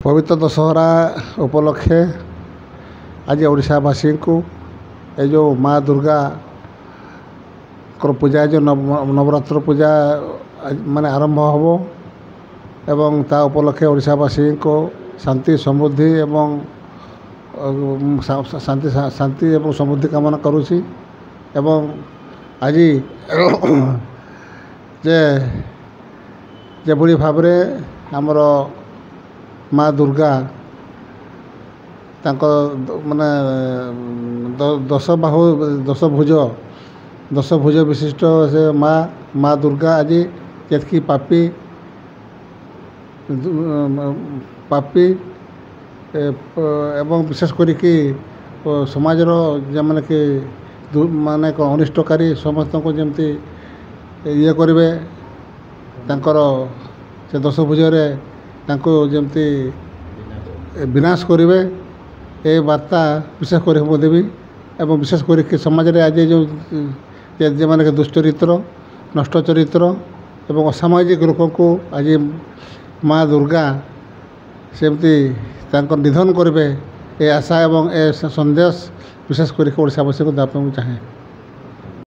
पवित्र दशहरा उपलक्षे आज ओडिशावासी को ये जो माँ दुर्गा पूजा जो नवरात्र पूजा माने आरंभ हम एवं ता उपलक्षे ओडिशावासी को शांति समृद्धि एवं शांति शांति एवं समृद्धि कामना करुँची एवं आज जे भली भाव आमर माँ दुर्गा तांको माने दश भुज विशिष्ट से माँ दुर्गा आज जी पापी एवं विशेष करिकी समाजर माने कि माने अनिष्टकारी समस्त को जमती ये करेंगे तांकर से दश भुजरे तांको जमती विनाश करेंगे ये वार्ता विशेष कर देवी एवं विशेष करके समाज रे आज जो माने दुष्ट चरित्र नष्ट चरित्र एवं असामाजिक लोक को आज माँ दुर्गा सेमती निधन करेंगे ये आशा एवं ए संदेश विशेष करके ओडिशावासी को देवाई चाहे।